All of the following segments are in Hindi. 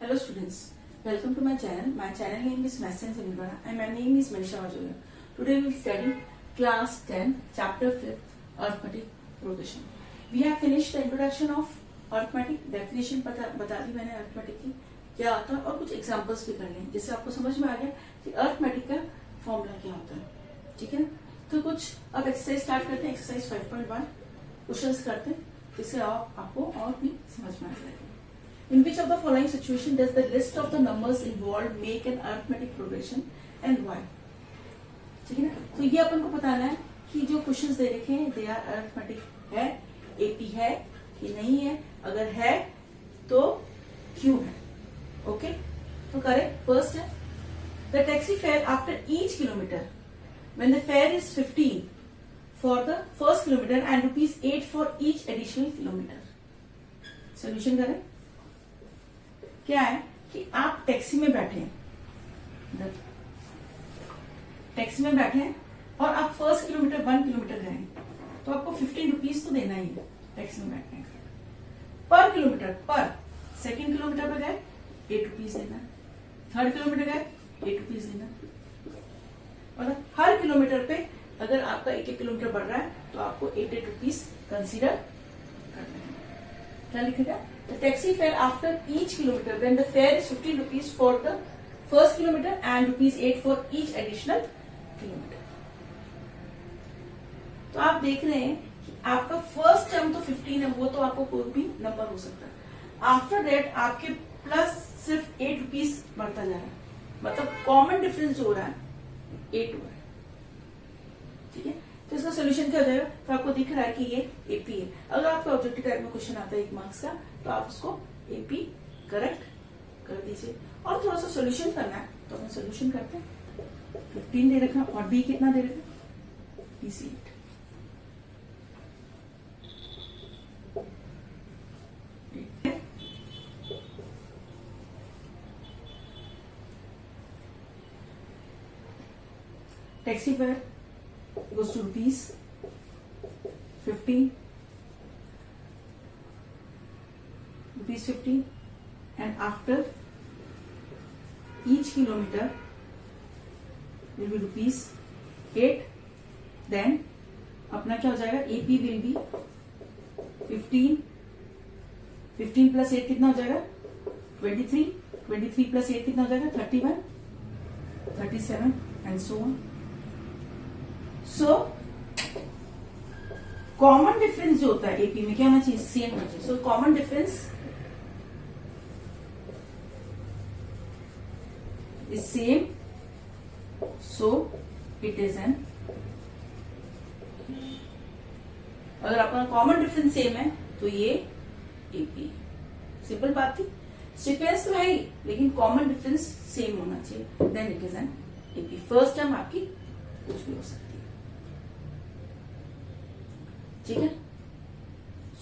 Hello students, welcome to my channel. My channel name is Massen Semigara and my name is Manisha Vajoya. Today we will study class 10, chapter 5, arithmetic progression. We have finished the introduction of arithmetic, definition बता दी मैंने arithmetic की क्या होता है और कुछ examples भी कर लें जिससे आपको समझ में आ गया कि arithmetic का फॉर्मूला क्या होता है. ठीक है ना. तो कुछ अब एक्सरसाइज स्टार्ट करते हैं. एक्सरसाइज 5.1 क्वेश्चंस करते हैं जिससे आपको और भी समझ में आ जाएगा. In which of the following situation does the list of the numbers involved make an arithmetic progression and why? ठीक है ना. तो ये अपन को बताना है कि जो क्वेश्चंस दे रखे हैं दे आर अरिथमेटिक है, एपी है कि नहीं है, अगर है तो क्यों है. ओके तो करें. फर्स्ट है the taxi fare after each kilometre when the fare is 15 for the first kilometer and ₹8 for each additional kilometer. Solution करें. क्या है कि आप टैक्सी में बैठे हैं, टैक्सी में बैठे हैं और आप फर्स्ट किलोमीटर 1 किलोमीटर गए तो आपको ₹15 तो देना ही है टैक्सी में बैठने का पर किलोमीटर. पर सेकंड किलोमीटर पे गए ₹8 देना, थर्ड किलोमीटर गए ₹8 देना. मतलब हर किलोमीटर पे अगर आपका 1-1 किलोमीटर बढ़ रहा है तो आपको ₹8 कंसीडर करना है. क्या लिखेगा? The taxi fare after each kilometer when the fare is ₹15 for the first kilometer and ₹8 for each additional kilometer. तो आप देख रहे हैं कि आपका फर्स्ट टर्म तो 15 है, वो तो आपको कोई भी नंबर हो सकता है. आफ्टर दैट आपके प्लस सिर्फ ₹8 बढ़ता जा रहा है. मतलब कॉमन डिफरेंस जो हो रहा है 8 हुआ है. ठीक है. तो इसका सोल्यूशन क्या हो जाएगा? तो आपको दिख रहा है कि ये एपी है. अगर आपका ऑब्जेक्टिव टाइप में क्वेश्चन आता है 1 मार्क्स का तो आप उसको एपी करेक्ट कर दीजिए. और थोड़ा सा सोल्यूशन करना है तो हम सोल्यूशन करते हैं. 15 दे रखा और बी कितना दे रखा? PC8. Taxi fare goes to ₹15 and after each kilometer will be ₹8. then अपना क्या हो जाएगा? AP will be 15 plus 8 कितना हो जाएगा? 23 plus 8 कितना हो जाएगा? 31, 37 and so on. So common difference जो होता है एपी में क्या होना चाहिए? सेम होना चाहिए. So common difference is same, so it is N. अगर आपका कॉमन डिफरेंस सेम है तो ये एपी. सिंपल बात थी. सीक्वेंस तो है ही लेकिन कॉमन डिफरेंस सेम होना चाहिए, then it is an AP. First term आपकी कुछ भी हो सकती है. ठीक है.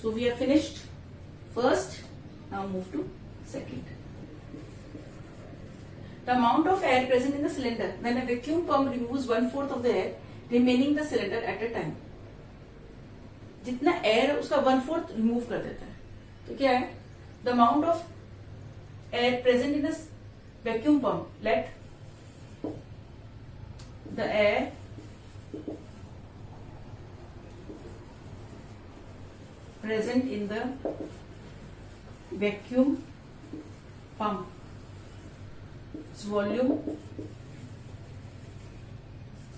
So we are finished first. Now move to second. The amount of air present in the cylinder when a vacuum pump removes 1/4 of the air remaining the cylinder at a time. जितना एयर है उसका 1/4 रिमूव कर देता है. तो क्या है? The amount of air present in the vacuum pump, let the air present in the vacuum pump its volume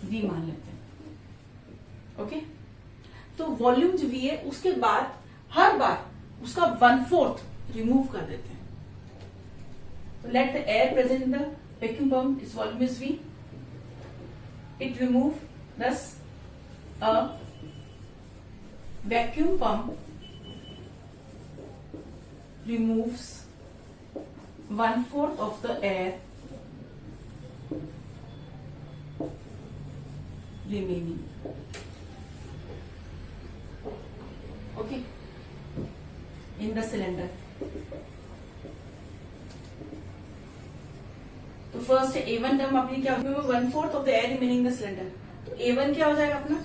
V मान लेते हैं. ओके. तो वॉल्यूम जो V है उसके बाद हर बार उसका 1/4 रिमूव कर देते हैं. तो let the air present in the vacuum pump its volume is V. It remove thus a vacuum pump removes 1/4 of the air remaining. Okay, in the cylinder. तो फर्स्ट A1 टर्म अपनी क्या होगी? 1/4 of the air remaining in the cylinder. तो A1 क्या हो जाएगा अपना?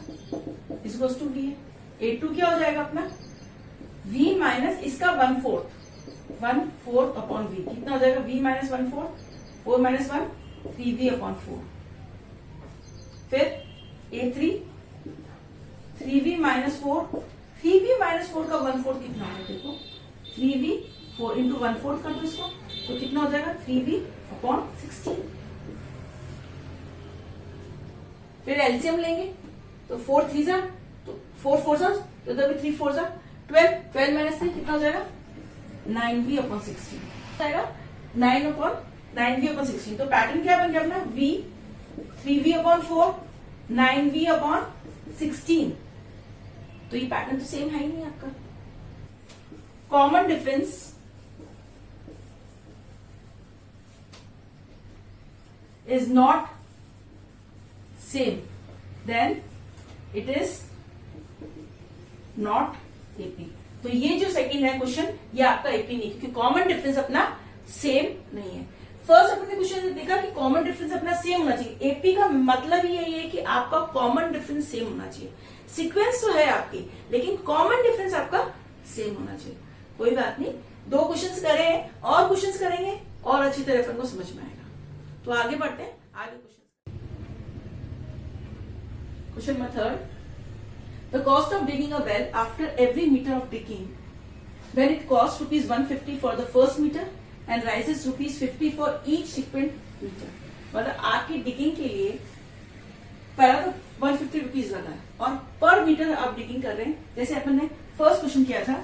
इस गोस टू V है. A2 क्या हो जाएगा अपना? V माइनस इसका 1/4 1/4 अपॉन v, कितना हो जाएगा v minus 1/4, 4 minus 1 3v upon 4। फिर a3 3v minus 4, 3v minus 4 का 1/4 कितना है, देखो 3v 4 इंटू 1/4 कर दो इसको, तो कितना हो जाएगा 3v अपॉन 16। फिर एलसीएम लेंगे तो 4 3 जा, तो 4 4 जा, तो इधर भी 3 4 जा, 12 12 माइनस 3 कितना हो जाएगा 9v अपॉन 16 जाएगा, 9 अपॉन 9v अपॉन 16। तो पैटर्न क्या बन गया अपना, v 3v upon 4 9v upon 16। तो ये पैटर्न तो सेम है ही नहीं आपका। Common difference is not same, then it is not AP। तो ये जो सेकंड है क्वेश्चन, ये आपका एपी नहीं, क्योंकि कॉमन डिफरेंस अपना सेम नहीं है। फर्स्ट अपने क्वेश्चन में देखा कि कॉमन डिफरेंस अपना सेम होना चाहिए। एपी का मतलब ही यही है कि आपका कॉमन डिफरेंस सेम होना चाहिए। सीक्वेंस तो है आपकी, लेकिन कॉमन डिफरेंस आपका सेम होना चाहिए। कोई बात नहीं, 2 क्वेश्चंस करे हैं, और क्वेश्चंस करेंगे और अच्छी तरह अपन को समझ में आएगा। तो आगे बढ़ते हैं, आगे question number 3। The cost of digging a well after every meter of digging, when it costs rupees 150 for the first meter and rises rupees 50 for each subsequent meter। मतलब आपकी डिगिंग के लिए पहला तो 150 रुपीज लगा है, और पर मीटर आप डिगिंग कर रहे हैं। जैसे अपन ने फर्स्ट क्वेश्चन किया था,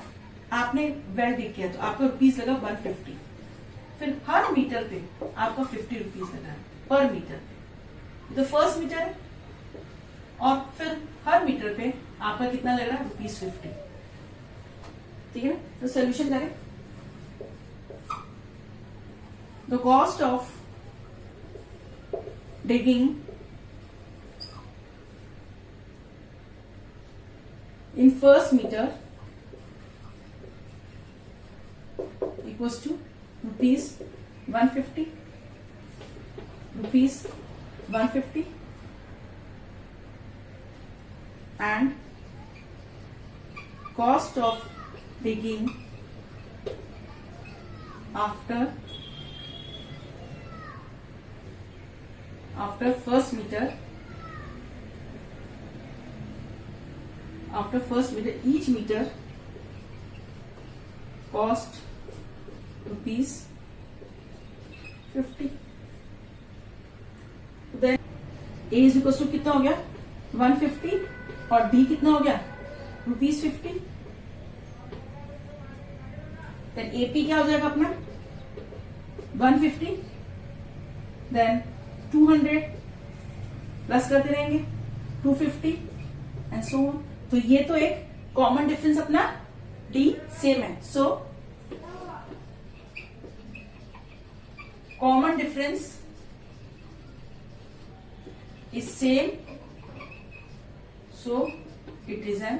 आपने वेल डिग किया तो आपका रुपीज लगा 150, फिर हर मीटर पे आपका 50 रुपीज लगा है पर मीटर, तो फर्स्ट मीटर है, और फिर हर मीटर पे आपका कितना लग रहा है रुपीज 50। ठीक है, तो सोल्यूशन करें। The cost of digging in first metre equals to rupees 150, rupees 150 and cost of digging after first meter, each meter cost rupees 50। then A is equals to कितना हो गया 150, और डी कितना हो गया रुपीज 50। देन एपी क्या हो जाएगा अपना 150, देन 200 प्लस करते रहेंगे 250 एंड सो ऑन। तो ये तो एक कॉमन डिफरेंस अपना डी सेम है। So common difference is same, so it is N.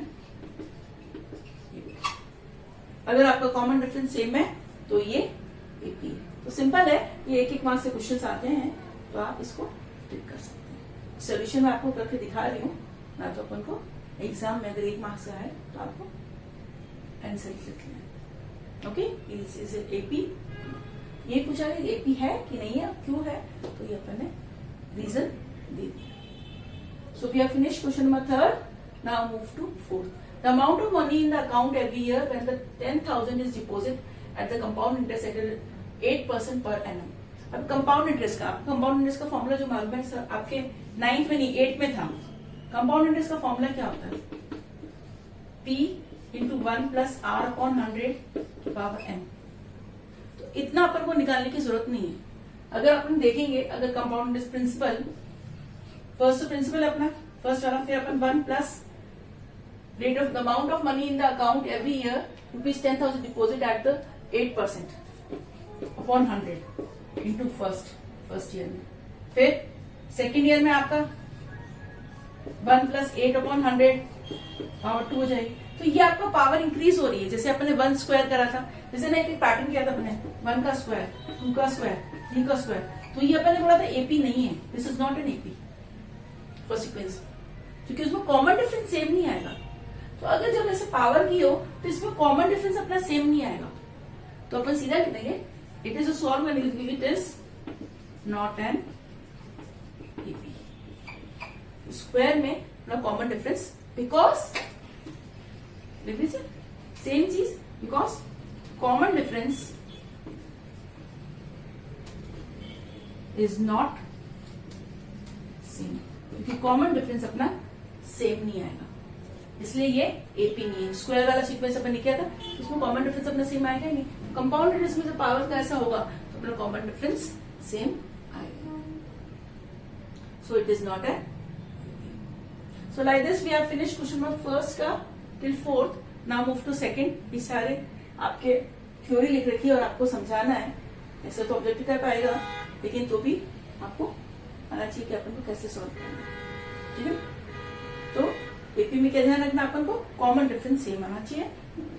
अगर आपका कॉमन डिफरेंस सेम है तो ये एपी है। तो सिंपल है, ये एक मार्क्स से क्वेश्चंस आते हैं, तो आप इसको टिक कर सकते हैं। सोल्यूशन मैं आपको करके दिखा रही हूँ, ना तो अपन को एग्जाम में अगर 1 मार्क्स से आए तो आपको आंसर लिख लेना। Okay, is AP. ये पूछा गया एपी है कि नहीं है, क्यों है, तो ये अपन ने रीजन दे दिया। So we have finished question number 3rd. Now move to 4th. The amount of money in the account every year when the 10,000 is deposited at the compound interest at 8% per annum. अब कंपाउंड इंटरेस्ट का फॉर्मूला जो मालूम है सर, आपके 9th में नहीं 8th में था। कंपाउंड इंटरेस्ट का फॉर्मूला क्या होता है, P into 1 plus R upon 100 की पावर n। तो इतना अपन को निकालने की जरूरत नहीं है। अगर अपन देखेंगे, अगर compound interest principal, first principal अपना फर्स्ट वाला, फिर अपन 1 plus rate of the amount of money in the account every year rupees 10,000 deposit at the 8% upon 100 into first year में। फिर सेकेंड ईयर में आपका 1 प्लस 8 अपॉन 100 पावर 2 हो जाएगी। तो ये आपका पावर इंक्रीज हो रही है। जैसे अपने 1 स्क्वायर करा था, जैसे ना एक पैटर्न किया था अपने 1 का स्क्वायर, 2 का स्क्वायर, 3 का स्क्वायर, तो ये अपन ने बोला था एपी नहीं है, this is not an AP for sequence, क्योंकि उसमें कॉमन डिफरेंस सेम नहीं आएगा। तो अगर जब ऐसे पावर की हो तो इसमें कॉमन डिफरेंस अपना सेम नहीं आएगा। तो अपन सीधा लिखेंगे इट इज सॉल्व करने के लिए it is not an AP. Square में अपना कॉमन डिफरेंस बिकॉज लिख लीजिए सेम चीज because common difference is not same, क्योंकि कॉमन डिफरेंस अपना सेम नहीं आएगा इसलिए ये एपी नहीं है. स्क्वायर वाला सीक्वेंस अपन ने किया था उसमें कॉमन डिफरेंस अपना सेम आएगा ही नहीं. कंपाउंड इंटरेस्ट में जब पावर का ऐसा होगा तो अपना कॉमन डिफरेंस सेम आएगा. So it is not a. So like this we have finished question number first का till fourth. Now move to second. ये सारे आपके थ्योरी लिख रखी है और आपको समझाना है. ऐसे तो ऑब्जेक्टिव टाइप आएगा लेकिन तो भी आपको आना चाहिए कि अपन को कैसे सॉल्व करना है. ठीक है. तो एपी में क्या ध्यान रखना अपन को, कॉमन डिफरेंस सेम आना चाहिए.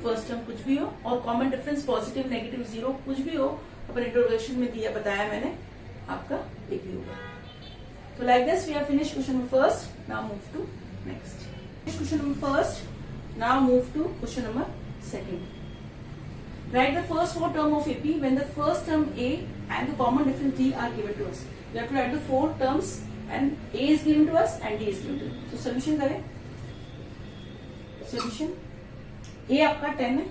फर्स्ट टर्म कुछ भी हो और common difference positive negative zero कुछ भी हो अपन इंट्रोडक्शन में दिया बताया मैंने आपका एपी होगा. तो like this we have finished question number first. Now move to next. Question number first. Now move to question number second. Write the first four term of AP when the first term A and the common difference D are given to us. You have to write the four terms and A is given to us and D is given to us. So solution करें. Solution A आपका 10 है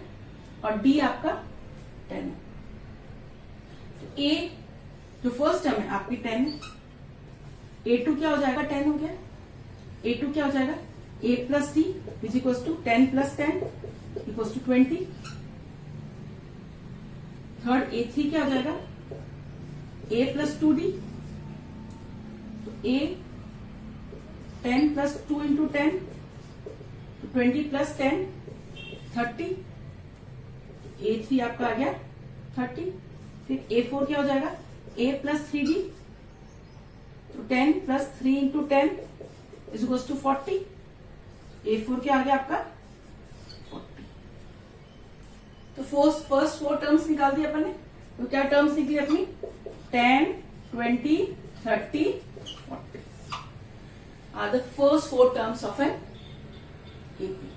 और D आपका 10 है. तो A जो फर्स्ट टर्म है आपकी 10 है. A2 क्या हो जाएगा, 10 हो गया. A2 क्या हो जाएगा, A plus D is equal to 10 plus 10 equal to 20. Third A3 क्या हो जाएगा, A प्लस 2D. तो A 10 प्लस 2 इंटू 10 तो 20 प्लस 10 30. A3 आपका आ गया 30. फिर A4 क्या हो जाएगा, A प्लस 3D. तो 10 plus 3 into 10 is equal to 40. A4 क्या आ गया आपका 40. तो फर्स्ट फोर टर्म्स निकाल दिए अपन ने. तो क्या टर्म्स निकली अपनी, 10 20 30 40 are the first four terms of an AP.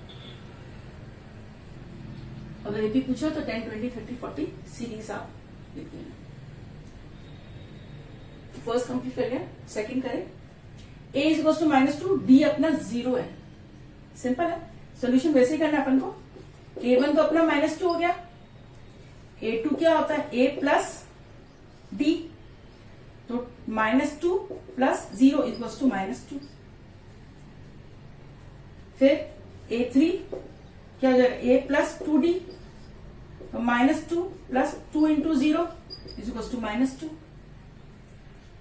अगर एपी पूछो तो 10 20 30 40 सीरीज आप लिख देना. फर्स्ट कंप्लीट कर लिया. सेकंड करें. A is equal to -2, D अपना 0 है. सिंपल है. सोल्यूशन वैसे ही करना है अपन को. A1 तो अपना -2 हो गया. A2 क्या होता है, A प्लस D. तो -2 प्लस 0 इक्वल टू -2. फिर A3 क्या हो जाएगा, A प्लस 2D. तो -2 plus 2 into 0 is equal to -2.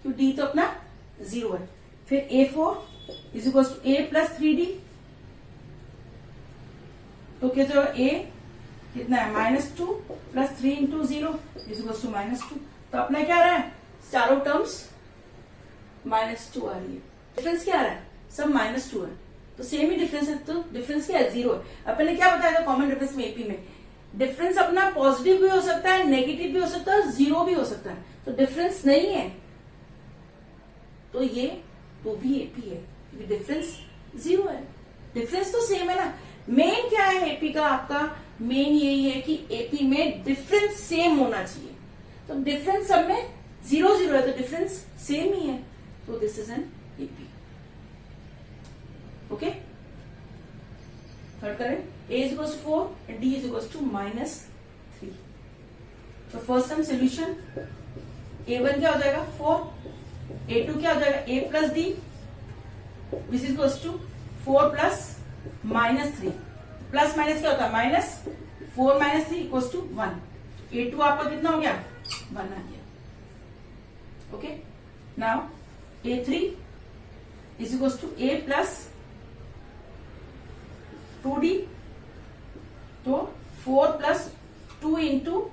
तो D तो अपना 0 है. फिर A4 is equal to A plus 3D. तो क्या जो A कितना है, -2 plus 3 into 0 is equal to -2. तो अपना क्या आ रहा है, चारों टर्म्स -2 आ रही है. डिफरेंस क्या आ रहा है, सब -2 है. तो सेम ही डिफरेंस है. तो डिफरेंस क्या है, 0 है. अपन ने क्या बताया था कॉमन डिफरेंस में एपी में, डिफरेंस अपना पॉजिटिव भी हो सकता है, नेगेटिव भी हो सकता है और 0 भी हो सकता है. तो डिफरेंस नहीं है तो ये तो भी एपी है, क्योंकि डिफरेंस 0 है. डिफरेंस तो सेम है ना. मेन क्या है एपी का, आपका मेन यही है कि एपी में डिफरेंस सेम होना चाहिए. तो डिफरेंस सब में 0 0 है तो डिफरेंस सेम ही है. तो this is an AP. Okay. Third करें. A is equal to 4 and D is equal to -3. तो फर्स्ट टाइम सोल्यूशन A1 क्या हो जाएगा 4. A2 क्या हो जाएगा, A plus D which is equal to 4 plus -3. Plus minus क्या होता है, -4 -3 इक्वल टू 1. A2 आपका कितना हो गया, 1 आ गया. Okay. Now A3 is equal to A plus 2D. तो 4 प्लस 2 इंटू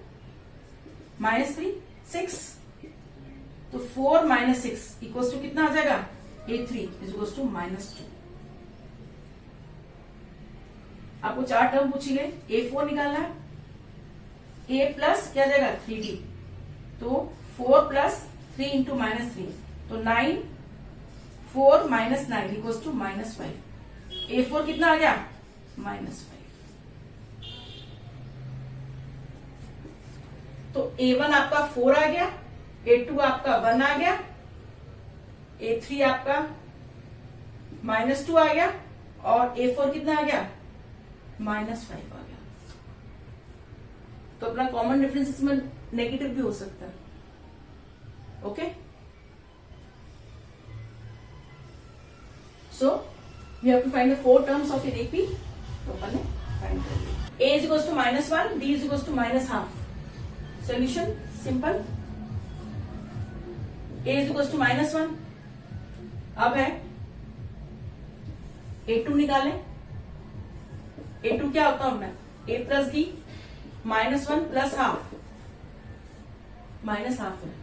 -3 6. तो 4 - 6 इक्वल टू कितना आ जाएगा, A3 इज इक्वल टू -2. आपको 4 टर्म पूछी गई. A4 निकालना है. A प्लस क्या जाएगा 3D. तो 4 प्लस 3 इंटू -3 तो 9. 4 - 9 इक्वल टू -5. A4 कितना आ गया, -5. तो A1 आपका 4 आ गया, A2 आपका 1 आ गया, A3 आपका -2 आ गया और A4 कितना आ गया, -5 आ गया। तो अपना कॉमन डिफरेंस इसमें नेगेटिव भी हो सकता है। Okay, so we have to find the 4 terms of in AP. तो अपन ने फाइंड कर लिया। A is equals to -1, B is equals to -half। Solution simple, A is equals to -1। अब है A2 निकालें। A2 क्या होता है, A plus D -1 plus half, -half है।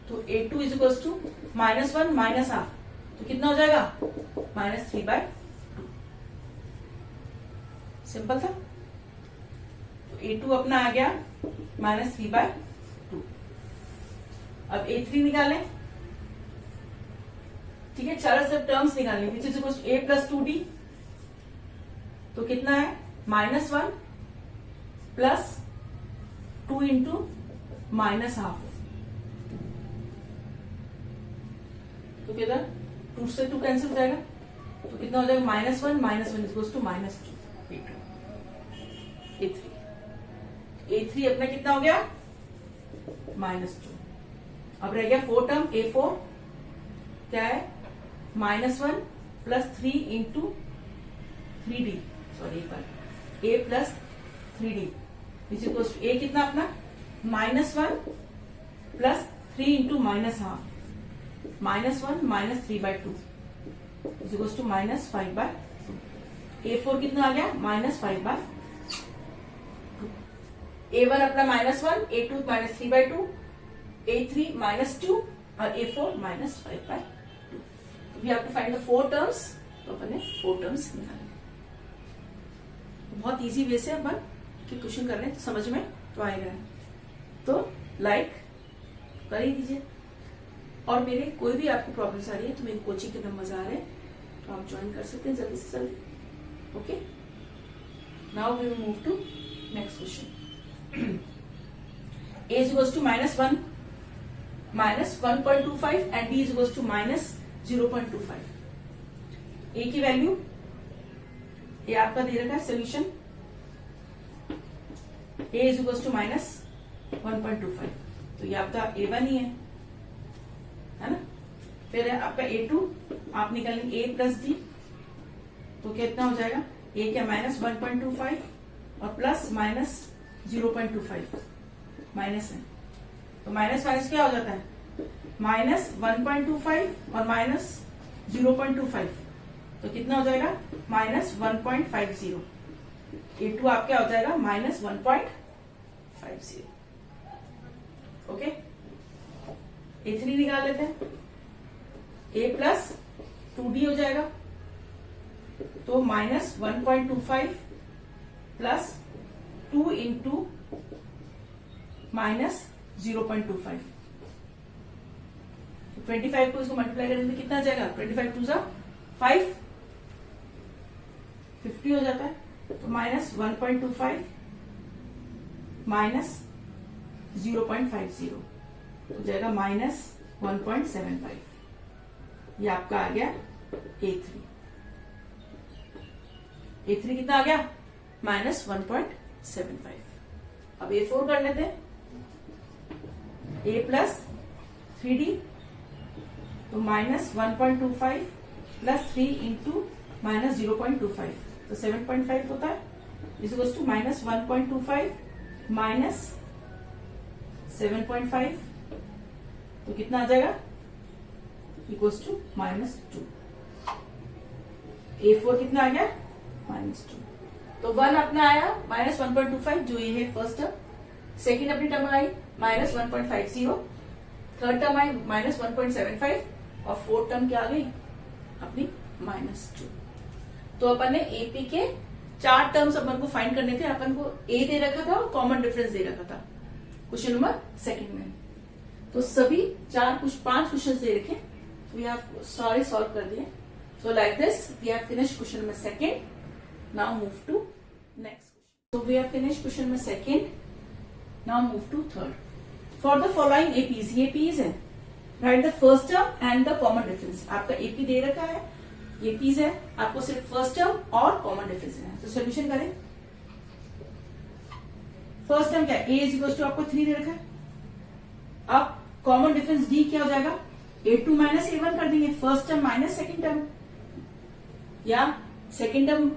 तो A2 is equals to -1 minus half, तो कितना हो जाएगा, -3/2। सिंपल था। तो A2 अपना आ गया -3/2। अब A3 निकालें। ठीक है, चारों सब टर्म्स निकालें, which is equals to A plus 2D। तो कितना है, -1 प्लस 2 इंटू -half। तो किधर 2 से 2 कैंसिल हो जाएगा, तो कितना हो जाएगा, -1 इक्वल्स टू -2। A3 अपना कितना हो गया, -2। अब रह गया 4 टर्म। A4 क्या है, -1 प्लस 3 इंटू 3D, सॉरी एक बार, A plus 3D which equals to A कितना अपना, -1 plus 3 into -half, -1 -3/2 is equals to -5/2। A4 कितना आ गया, -5/2। A1 अपना -1, A2 -3/2, A3 -2 और A4 -5/2। We have to find the 4 terms. तो अपन ने 4 टर्म्स निकाले। बहुत इजी वे से अपन क्वेश्चन कर रहे हैं, तो समझ में तो आएगा। तो लाइक कर ही दीजिए, और मेरे कोई भी आपको प्रॉब्लम्स आ रही है तो मेरी कोचिंग के नंबर आ रहे हैं, तो आप ज्वाइन कर सकते हैं जल्दी से जल्दी। Okay, now we will move to next question. A is equals to -1 -1.25 and B is equals to -0.25। A की वैल्यू, ये आपका दे रखा है solution, A is equals to -1.25, तो ये आपका A1 ही है ना। फिर है आपका A2, आप निकालेंगे A प्लस D, तो कितना हो जाएगा, A क्या -1.25 और प्लस -0.25 माइनस है, तो माइनस माइनस क्या हो जाता है, -1.25 और -0.25, तो कितना हो जाएगा, -1.50। A2 आप क्या हो जाएगा, -1.50। ओके, A3 निकाल लेते हैं। A प्लस 2D हो जाएगा, तो -1.25 प्लस 2 इंटू -0.25। 25 को इसको मल्टीप्लाई करेंगे तो कितना आ जाएगा, 25 2 जा 5, 50 हो जाता है, तो -1.25 -0.50 हो जाएगा -1.75। ये आपका आ गया A3। A3 कितना आ गया, -1.75। अब A4 कर लेते हैं। A प्लस 3D, तो -1.25 प्लस 3 इंटू -0.25, तो 7.5 होता है, इज इक्वल्स टू -1.25 माइनस 7.5, तो कितना आ जाएगा, इक्वल्स टू -2। A4 कितना आ गया, -2। तो 1 अपना आया -1.25, जो ये है फर्स्ट टर्म। सेकेंड अपनी टर्म आई -1.50, थर्ड टर्म आई -1.75 और फोर्थ टर्म क्या आ गई अपनी -2। तो अपन ने एपी के 4 टर्म्स अपन को फाइंड करने थे। अपन को ए दे रखा था और कॉमन डिफरेंस दे रखा था क्वेश्चन नंबर सेकंड में। तो सभी 5 क्वेश्चन दे रखे, वी हैव सारे सॉल्व कर दिए। So like this we have finished question number second. Now move to next question. So we have finished question number second. Now move to third. For the following APs, ये APs है, write the first term and the common difference. आपका AP दे रखा है, ये APs है, आपको सिर्फ फर्स्ट टर्म और कॉमन डिफरेंस है. तो सोल्यूशन करें. फर्स्ट टर्म क्या है, A इज इक्वल टू आपको 3 दे रखा है. अब कॉमन डिफरेंस D क्या हो जाएगा, A2 माइनस A1 कर देंगे. First term minus second term, या second term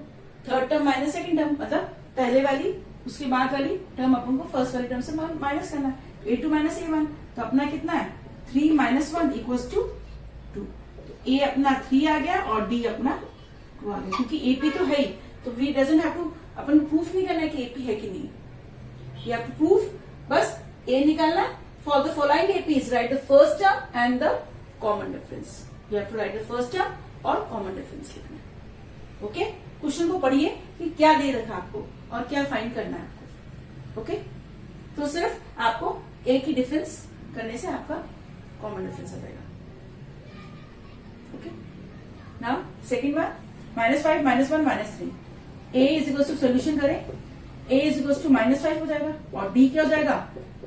third term minus second term, मतलब पहले वाली उसके बाद वाली टर्म अपन को फर्स्ट वाली टर्म से माइनस करना है. A2 माइनस A1, तो अपना कितना है 3 माइनस 1 इक्वल्स टू 2. तो A अपना 3 आ गया और D अपना 2 आ गया. क्योंकि AP तो है ही, तो वी डजंट हैव टू अपन प्रूफ नहीं करना है कि AP है कि नहीं. यू हैव टू प्रूफ बस A निकालना. For the following APs write the first term and the common difference. You have to write the first term और कॉमन डिफरेंस लिखना है. ओके, क्वेश्चन को पढ़िए कि क्या दे रखा आपको और क्या फाइंड करना है आपको. ओके, तो सिर्फ आपको A की डिफरेंस करने से आपका कॉमन डिफरेंस आ जाएगा. Okay, now second one, -5 -1 -3. A is equal to solution करें. A इज इक्वल टू -5 हो जाएगा और D क्या हो जाएगा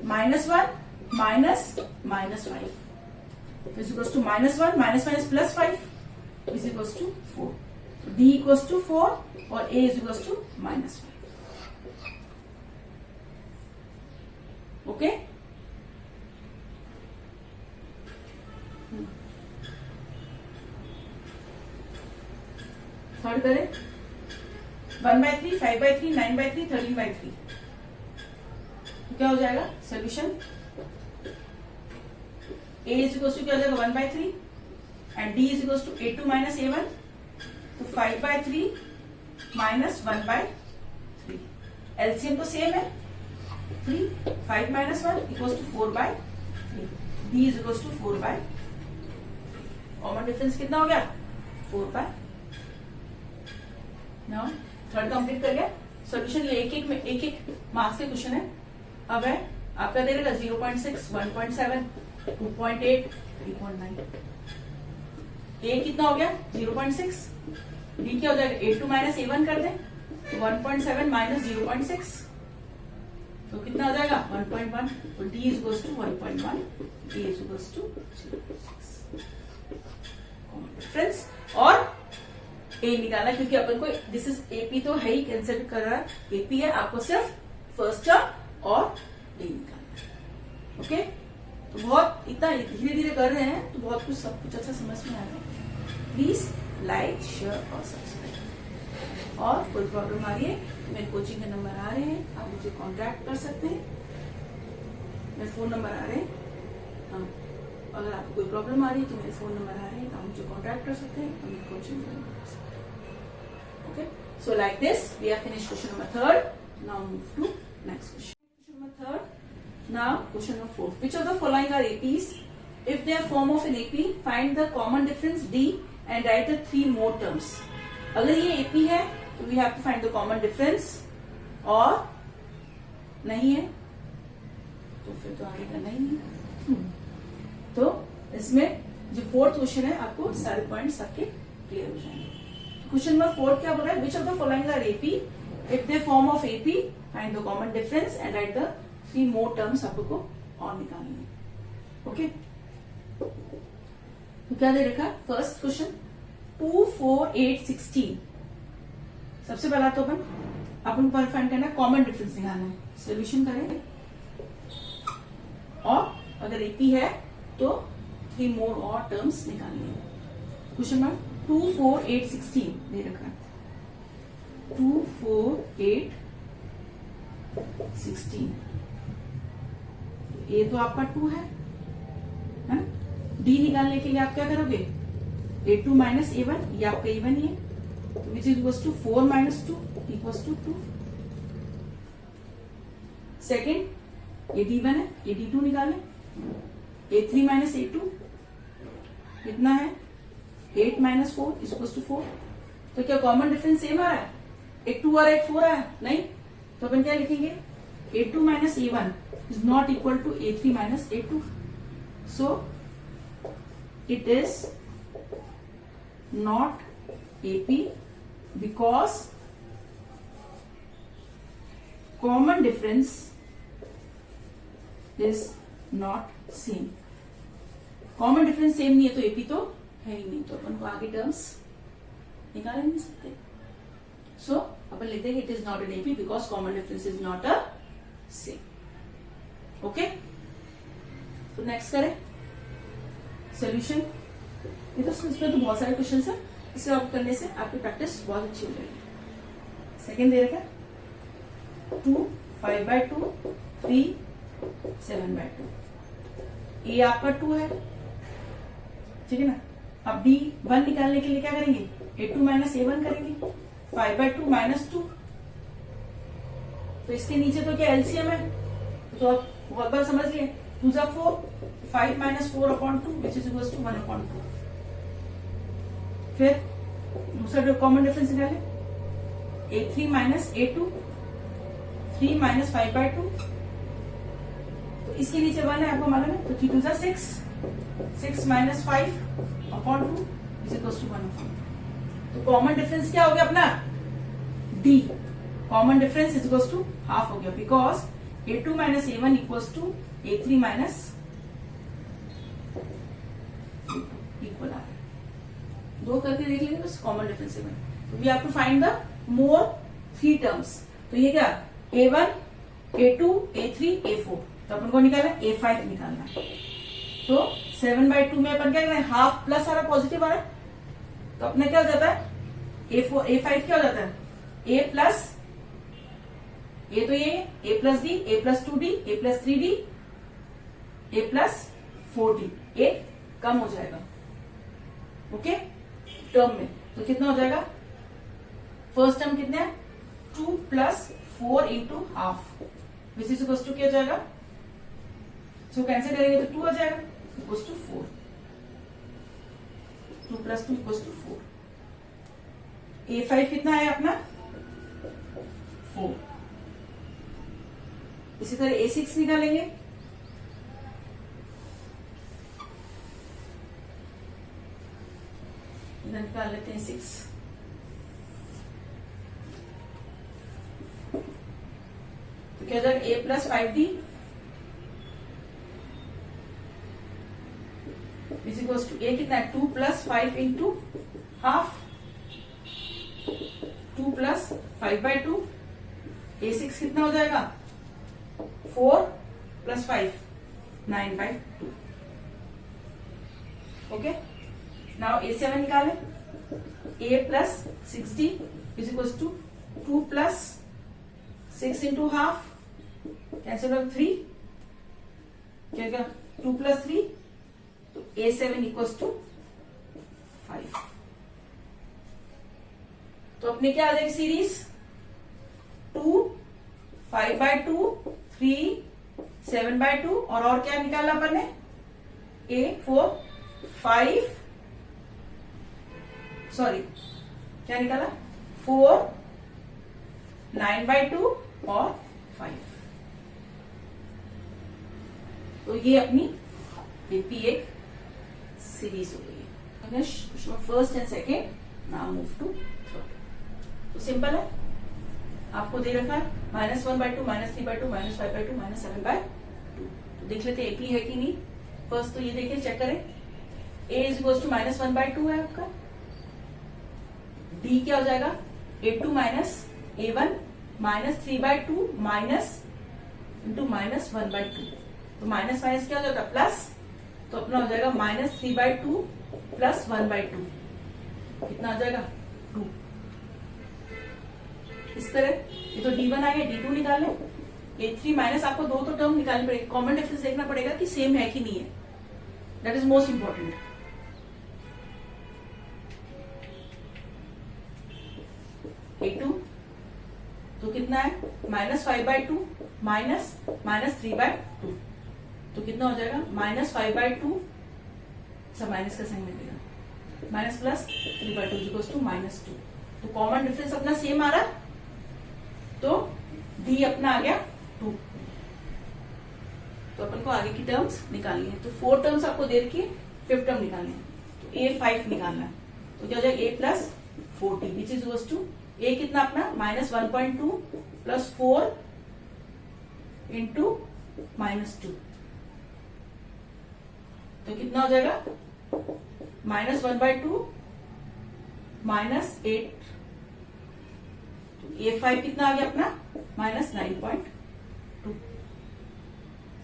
-1 minus -5 is equal to -1 minus +5 is equal to 4. D equal to 4 और A is equal to -5. Okay, third करें. 1/3 5/3 9/3 13/3. क्या हो जाएगा solution. A is equal to क्या हो जाएगा 1/3 and D is equal to A2 minus A1. तो 5/3 माइनस 1/3. एलसीएम तो सेम है 3. 5 minus 1 equal to 4/3. D is equal to 4/3. Common difference कितना हो गया 4/3. नाउ थर्ड कंप्लीट कर गया. सोल्यूशन ये एक एक मार्क्स के क्वेश्चन है. अब है आपका दे रहेगा 0.6 1.7 2.8 3.9. A कितना हो गया 0.6. D क्या हो जाएगा A2 माइनस A1 कर दें. 1.7 माइनस 0.6 तो कितना हो जाएगा 1.1. तो D is equal to 1.1. A is equal to 0.6. Difference और A निकालना, क्योंकि अपन को दिस इज AP तो है ही, कैंसिल कर रहा है. AP है, आपको सिर्फ फर्स्ट टर्म और D निकालना है. ओके, तो बहुत इतना धीरे धीरे कर रहे हैं तो बहुत कुछ सब कुछ अच्छा समझ में आ रहा है. प्लीज लाइक शेयर और सब्सक्राइब. और कोई प्रॉब्लम आ रही है मेरे कोचिंग के नंबर आ रहे हैं, आप मुझे कांटेक्ट कर सकते हैं. मेरे फोन नंबर आ रहे हैं. हाँ, अगर आपको कोई प्रॉब्लम आ रही है तो मेरे फोन नंबर आ रहे हैं, तो आप मुझे कांटेक्ट कर सकते हैं और मेरे कोचिंग में ज्वाइन कर सकते हैं. Okay, so like this we have finished question number 3rd. Now move to next question. Question number 3rd. Now question number 4th. Which of the following are APs? If they are form of an AP, find the common difference D and write the 3 more terms. अगर ये AP है तो we have to find the common difference, और नहीं है तो फिर तो आगे करना ही नहीं. तो इसमें जो 4th क्वेश्चन है आपको सारे पॉइंट्स आपके क्लियर हो जाएंगे. क्वेश्चन नंबर 4 क्या बोल रहा है, which of the following are AP? If they form of AP find the common difference and write the 3 more terms आपको और निकालनी है. ओके, तो क्या दे रखा फर्स्ट क्वेश्चन 2 4 8 16. सबसे पहला तो अपन को फाइंड करना है कॉमन डिफरेंस निकालना है. सोल्यूशन करें और अगर AP है तो 3 मोर और टर्म्स निकालनी है. क्वेश्चन नंबर 2 4 8 16 दे रखा है. 2 4 8 16. A तो आपका 2 है ना. D निकालने के लिए आप क्या करोगे A2 माइनस A1, ये आपका A1 ही है, which is equals to 4 minus 2 equals to 2. Second ये D1 है, ये D2 निकालें. A3 माइनस A2 कितना है 8 माइनस 4 इज इक्वल टू 4. तो क्या कॉमन डिफरेंस सेम आ रहा है, एक 2 और एक 4 आया नहीं, तो अपन क्या लिखेंगे A2 minus A1 is not equal to A3 minus A2. So it is not AP because common difference is not same. Common difference same नहीं है तो एपी तो है ही नहीं, तो अपन को आगे टर्म्स निकाल नहीं सकते। सो अपन लिखते हैं it is not an AP because common difference is not a same. Okay, तो नेक्स्ट करें सोल्यूशन। ये तो इसमें तो बहुत सारे क्वेश्चन है, इसे आप करने से आपकी प्रैक्टिस बहुत अच्छी हो जाएगी। सेकेंड दे रखा है 2 5/2 3 7/2। ये आपका 2 है, ठीक है ना। अब D1 निकालने के लिए क्या करेंगे, A2 माइनस A1 करेंगे। 5/2 माइनस 2, तो इसके नीचे तो क्या एलसीएम है, तो आप बहुत बार समझ लिए 2 जा 4, 5 minus 4/2 which is equal to 1/2। फिर दूसरा जो कॉमन डिफरेंस निकाले A3 माइनस A2, 3 माइनस 5/2, तो इसके नीचे 1 है आपको मालूम है, तो 3 2 जा 6, 6 माइनस 5/2 इज इक्वल टू 1/2। तो कॉमन डिफरेंस क्या हो गया अपना D, common difference is equal to half हो गया because A2 minus A1 equal to A3 minus equal आ रहा है। 2 करके देख लेंगे बस कॉमन डिफरेंस में। We have to find the more 3 terms. तो ये क्या A1 A2 A3 A4, तो अपन को निकालना A5 निकालना। तो 7/2 में अपन क्या कर रहे हैं, हाफ प्लस आ रहा पॉजिटिव आ रहा है, तो अपने क्या हो जाता है A5 क्या हो जाता है A प्लस A, तो ये A plus D, A plus 2D, A plus 3D, A plus 4D, A कम हो जाएगा। ओके, टर्म में तो कितना हो जाएगा, फर्स्ट टर्म कितना है 2 plus 4 into half which is equal to क्या हो जाएगा, सो कैंसिल करेंगे तो 2 आ जाएगा equal to 4, 2 plus 2 equal to 4। A5 कितना है अपना 4। इसी तरह A6 निकालेंगे, इधर निकाल लेते हैं 6, तो क्या हो जाएगा A plus 5D is equal to A कितना है 2 plus 5 into half, 2 plus 5/2। A6 कितना हो जाएगा 4 प्लस 5 9/2। ओके, नाउ A7 निकाले, A plus 6D is equal to 2 plus 6 into half, cancel हो 3, क्या 2 प्लस 3, तो A7 इक्वल टू 5। तो अपने क्या आ जाएगी सीरीज 2 5/2 3 7/2 और क्या निकाला अपन ने A4 5, सॉरी क्या निकाला 4 9/2 और 5। तो ये अपनी एपी एक सीरीज हो गई है। First and second, now move to third. तो सिंपल है, आपको दे रखा है -1/2 -3/2 -5/2 -7/2। तो देख लेते एपी है कि नहीं। फर्स्ट तो ये देखिए, चेक करें, A इज इक्वल टू -1/2 है आपका, D क्या हो जाएगा A2 minus A1 -3/2 minus into -1/2, तो माइनस माइनस क्या हो जाता है प्लस, तो अपना हो जाएगा -3/2 प्लस 1/2, कितना आ जाएगा 2। इस तरह ये तो D1 आ गया, D2 निकाले, A3 माइनस आपको 2 तो टर्म निकालनी पड़ेगी, कॉमन डिफरेंस देखना पड़ेगा कि सेम है कि नहीं है, that is most important. A2 तो कितना है -5/2 माइनस -3/2, तो कितना हो जाएगा -5/2, सब माइनस का साइन मिलेगा, माइनस प्लस 3/2 इक्वल्स टू -2। तो कॉमन डिफरेंस अपना सेम आ रहा, तो D अपना आ गया 2। तो अपन को आगे की टर्म्स निकालनी है, तो 4 टर्म्स आपको दे रखी है, 5th टर्म निकालनी है, तो A5 निकालना है, तो क्या हो जाएगा A plus 40 which is equals to A कितना अपना -1.2 प्लस 4 इंटू -2, तो कितना हो जाएगा -1/2 -8, तो A5 कितना आ गया अपना -9.2।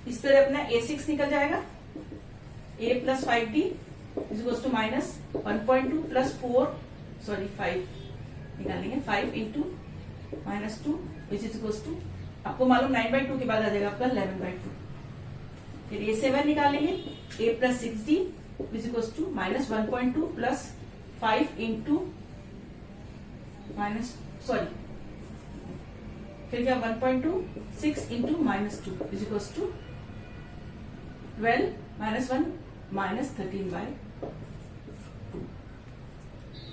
इस तरह अपना A6 निकल जाएगा, A + 5D is equal to -1.2 + 5 निकालेंगे, 5 × -2 विच इज इक्वल टू, आपको मालूम 9/2 के बाद आ जाएगा आपका 11/2। फिर A7 निकालेंगे, A + 6D which is equal to -1.2 + 5 × फिर क्या 1.2 6 × -2 इज इक्वल टू 12 -1 -13/2।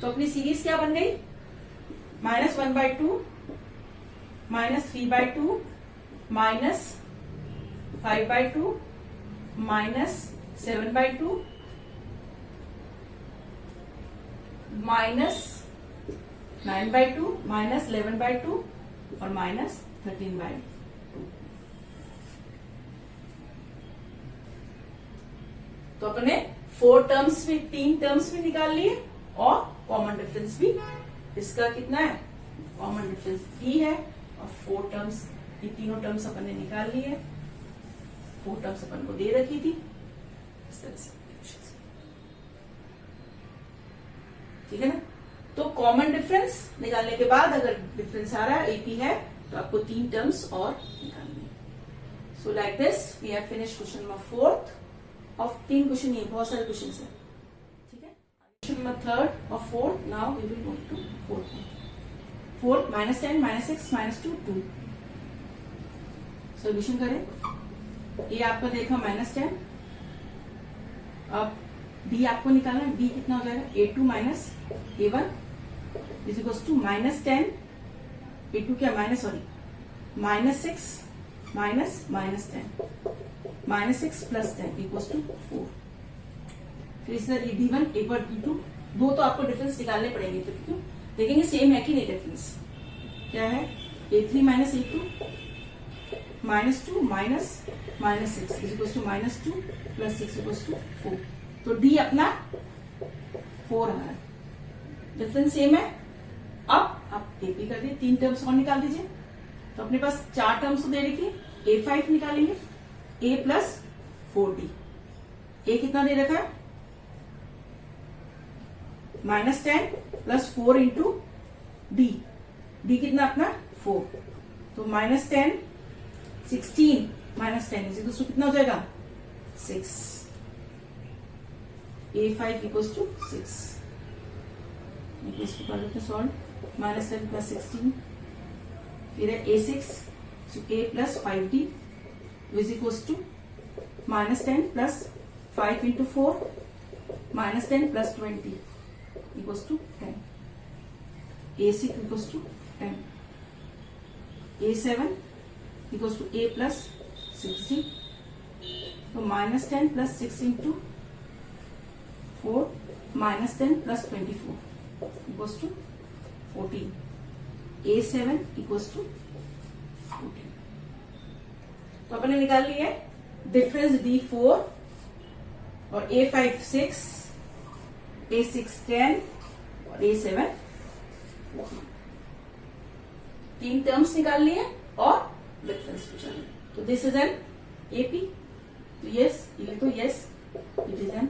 तो अपनी सीरीज क्या बन गई, -1/2 -3/2 -5/2 -7/2 -9/2 -11/2 और -13/2। तो अपने 4 टर्म्स भी, 3 टर्म्स भी निकाल लिए और कॉमन डिफरेंस भी, इसका कितना है कॉमन डिफरेंस D है, और 4 टर्म्स, ये तीनों टर्म्स अपन ने निकाल ली है, 4 टर्म्स अपन को दे रखी थी इस तरह से, ठीक है ना। तो कॉमन डिफरेंस निकालने के बाद अगर डिफरेंस आ रहा है AP है तो आपको 3 टर्म्स और निकालनी है। So like this we have finish question number 4 of 3 question, ये बहुत सारे क्वेश्चन है, ठीक है। क्वेश्चन नंबर 3 और 4, now we will move to 4th। 4 -10 -6 -2 2। Solution करें, ये आपका देखा -10, अब D आपको निकालना है, D कितना हो जाएगा A2 - A1 is equal to -10, A2 क्या -6 -10 -6 + 10 इक्वल टू 4। फिर इस तरह D1 एक बार D2, दो तो आपको डिफरेंस निकालने पड़ेंगे, तो क्यों देखेंगे सेम है कि नहीं डिफरेंस, क्या है A3 - A2 -2 -6 is equal to -2 + 6 equal to 4। तो D अपना 4 आ रहा है, डिफरेंस सेम है। अब आप AP कर दिए, 3 टर्म्स और निकाल दीजिए, तो अपने पास 4 टर्म्स तो दे रखी, A5 निकालेंगे, A + 4D, A कितना दे रखा है -10 + 4 × D, D कितना अपना 4, तो -10 16 -10 इज इक्वल टू कितना हो जाएगा 6, A5 इक्वल टू 6, इसको कर लेते हैं सॉल्व, -10 + 16, फिर है A6, A + 5D is equal to -10 + 5 × 4 -10 + 20 equal to 10, A6 equal to 10, A7 equal to A + 6D, तो -10 + 6 × 4 -10 + 24 equal to 14, A7 equal to 14। तो अपन ने निकाल लिया डिफरेंस D4 और A5 6, A6 10 और A7 14, 3 टर्म्स निकाल लिए और डिफरेंस पूछा है। तो दिस इज एन AP, तो यस, ये लिखो yes it is N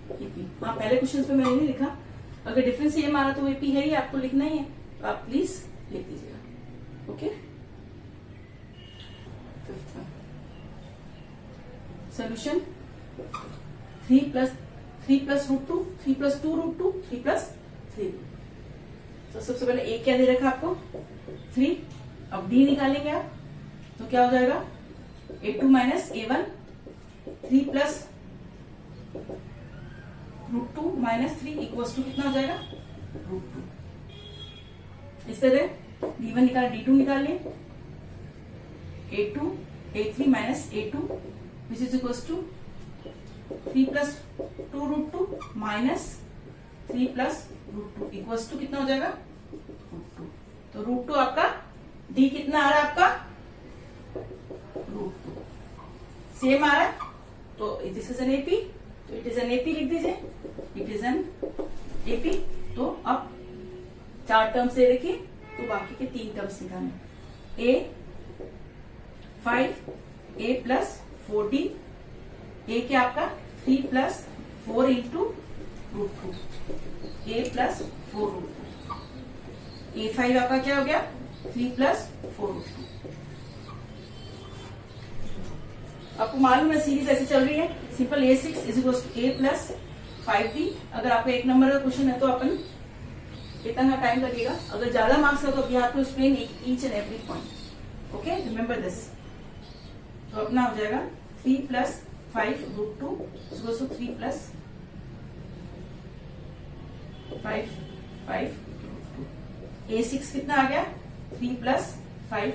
AP। हाँ, पहले क्वेश्चन पे मैंने नहीं लिखा, अगर डिफरेंस सेम आ रहा तो AP है ही, आपको लिखना ही है, तो आप प्लीज लिख दीजिएगा, ओके। सोल्यूशन 3 + √2 3 + 2 √2 3 + 3। तो सबसे पहले A क्या दे रखा आपको 3, अब D निकालेंगे आप, तो क्या हो जाएगा A2 - A1 3 + √2 - 3 इक्वल टू कितना हो जाएगा √2। इस तरह D1 निकाल, D2 निकाल लिए, A3 - A2 which is equal to 3 + 2 √2 - 3 + √2 equal to कितना हो जाएगा √2। तो √2 आपका D कितना आ रहा है आपका √2, सेम आ रहा है, तो दिस इज एन एपी, तो इट इज एन एपी लिख दीजिए, इट इज एन एपी। तो अब 4 टर्म्स दे रखिए, तो बाकी के 3 टर्म्स निकालने। ए 5 ए प्लस 4d, ए क्या आपका 3 प्लस 4 इंटू रूट 2, ए प्लस 4 रूट 2। ए 5 आपका क्या हो गया 3 प्लस 4 रूट 2। आपको मालूम है सीरीज ऐसे चल रही है, simple A6 is equal to A plus 5d। अगर आपको 1 नंबर का क्वेश्चन है तो अपन कितना टाइम लगेगा, अगर ज्यादा मार्क्स है तो you have to explain each and every point. Okay, remember this. तो अपना हो जाएगा 3 plus 5 root 2 is equal to 3 plus 5 root 2। A6 कितना आ गया 3 प्लस 5।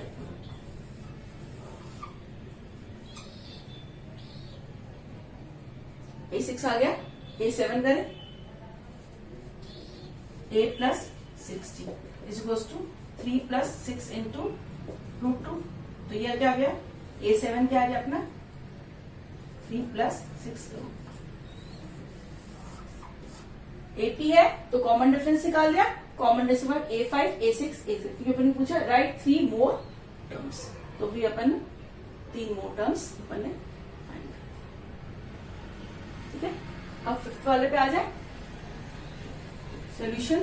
A6 आ गया, A7 करें, a plus 60 is equal to 3 plus 6 into root 2। तो ये क्या आ गया A7 क्या आ गया अपना 3 प्लस 6 AP है, तो कॉमन डिफरेंस निकाल दिया। Common difference A5 A6 A7, क्योंकि अपन ने पूछा राइट 3 मोर टर्म्स, तो भी अपन 3 मोर टर्म्स अपन ने फाइंड कर। ठीक है, अब 5th वाले पे आ जाए। सोल्यूशन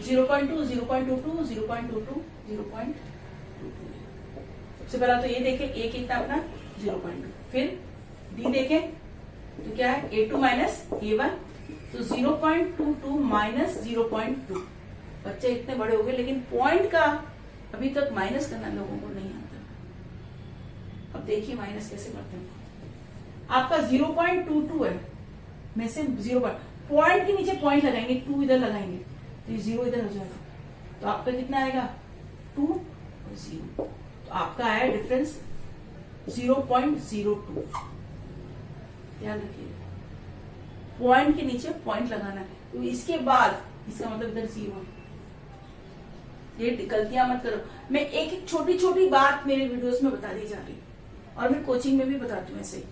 0.2 0.22 0.22 0.22। सबसे पहला तो ये देखें, ए कितना अपना 0.2, फिर डी देखें तो क्या है A2 माइनस A1, तो 0.22 माइनस 0.2। बच्चे इतने बड़े हो गए लेकिन पॉइंट का अभी तक माइनस करना लोगों को नहीं आता। अब देखिए माइनस कैसे करते हैं। आपका 0.22 है, में से 0 पॉइंट के नीचे पॉइंट लगाएंगे, 2 इधर लगाएंगे तो ये 0 इधर हो जाएगा, तो आपका कितना आएगा 2 और 0। तो आपका आया डिफरेंस 0.02। ध्यान रखिए, पॉइंट के नीचे पॉइंट लगाना है, तो इसके बाद इसका मतलब इधर 0 है। ये गलतियां मत करो, मैं एक एक छोटी छोटी बात मेरे वीडियोस में बता दी जा रही और मैं कोचिंग में भी बताती हूँ ऐसे ही।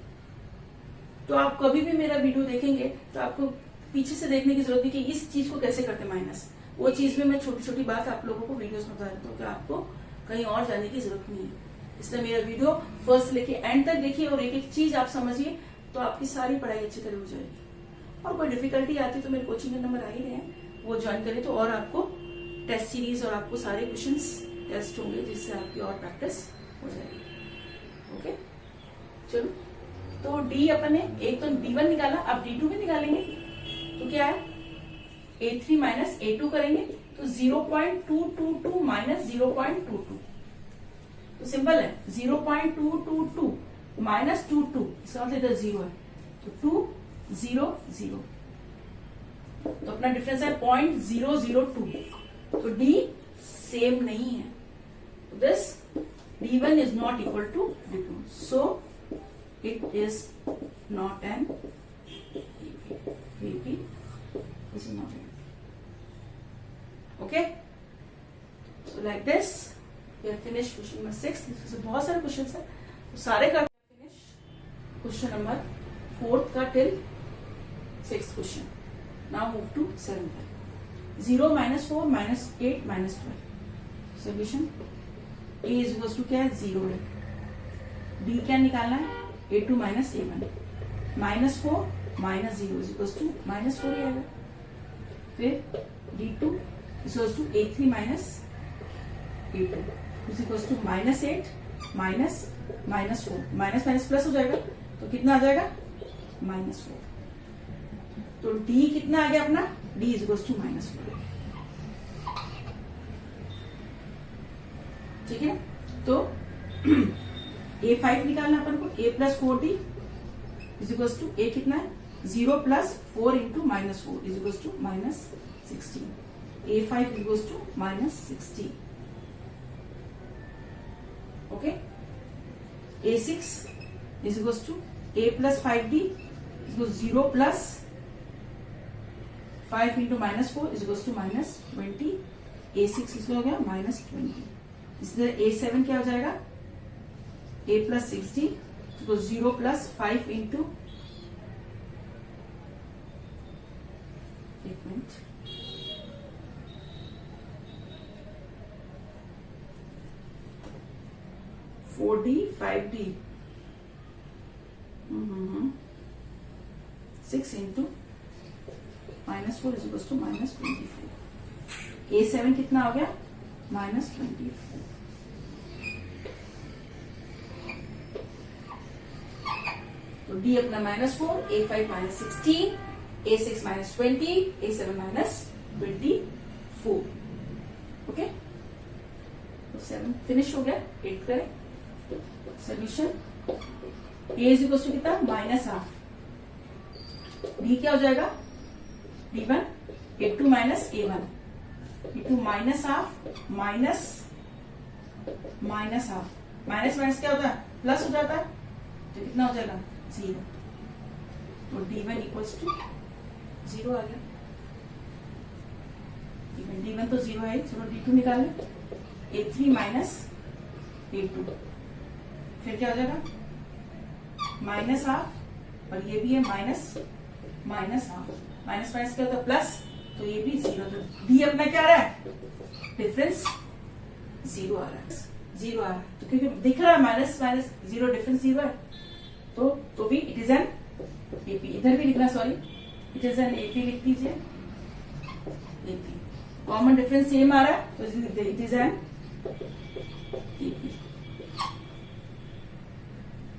तो आप कभी भी मेरा वीडियो देखेंगे तो आपको पीछे से देखने की जरूरत नहीं कि इस चीज को कैसे करते माइनस, वो चीज में मैं छोटी छोटी बात आप लोगों को वीडियोस में बता देता हूँ कि आपको कहीं और जाने की जरूरत नहीं है। इसलिए मेरा वीडियो फर्स्ट से लेके एंड तक देखिए और एक एक चीज आप समझिए, तो आपकी सारी पढ़ाई अच्छी तरह हो जाएगी। और कोई डिफिकल्टी आती है तो मेरे कोचिंग के नंबर आ ही रहे हैं, वो ज्वाइन करें तो और आपको टेस्ट सीरीज और आपको सारे क्वेश्चंस टेस्ट होंगे, जिससे आपकी और प्रैक्टिस हो जाएगी। ओके, चलो, तो डी अपन ने एक तो D1 निकाला, अब D2 भी निकालेंगे। तो क्या है A3 माइनस A2 करेंगे, तो 0.222 माइनस 0.22, तो सिंपल है 0.222 माइनस 22, इसका मतलब इधर 0 है, तो 2 0 0, तो अपना डिफरेंस है 0.002। तो D सेम नहीं है, this D1 is not equal to D2, so it is not an AP. This is not an AP. Okay, so like this we have finished question number 6. इसमें बहुत सारे क्वेश्चन है, तो सारे का फिनिश क्वेश्चन नंबर 4th का till 6th question. Now move to 7th। 0 minus 4 minus 8 minus 12। Solution A is equal to क्या है 0 है, D क्या निकालना है A2 minus A1, minus 4 minus 0 is equal to minus 4 ही आएगा। फिर D2 is equal to A3 minus A2 is equal to minus 8 minus minus 4, minus minus plus हो जाएगा, तो कितना आ जाएगा माइनस 4। तो D कितना आ गया अपना D is equal to minus 4। ठीक है, तो A5 निकालना अपन को, A plus 4D is equal to A कितना है 0 plus 4 into minus 4 is equal to minus 16। A5 is equal to minus 16। Okay, A6 is equal to A plus 5D is equal 0 plus 5 into minus 4 is equal to minus 20। A6 इसको हो गया माइनस 20। इसलिए A7 क्या हो जाएगा A प्लस 60 तो 0 plus 5 into 4D 5D 6 into -4 is equal to -24। A7 कितना हो गया? -24। तो D अपना -4, A5 -16, A6 -20, A7 -24। ओके, तो 7 फिनिश हो गया। 8 करें solution. A is equal to कितना? -हाफ। D क्या हो जाएगा? D1 A2 minus A1, A2 -half minus half, minus minus क्या होता है? प्लस हो जाता है, तो कितना हो जाएगा? 0। तो D1 इक्वल्स टू 0 आ गया। D1 तो 0 है, चलो D2 निकालें। A3 माइनस A2, फिर क्या हो जाएगा? -हाफ, और ये भी है माइनस हाफ, माइनस माइनस क्या होता है? प्लस, तो ये भी 0। तो D अपना क्या आ रहा है? डिफरेंस 0 आ रहा है, 0 आ रहा है। तो क्योंकि दिख रहा है माइनस माइनस 0, डिफरेंस 0 है, तो भी इट इज एन AP। इधर भी लिखना, sorry, it is N AP लिख दीजिए। AP कॉमन डिफरेंस सेम आ रहा है, तो इट इज एन AP।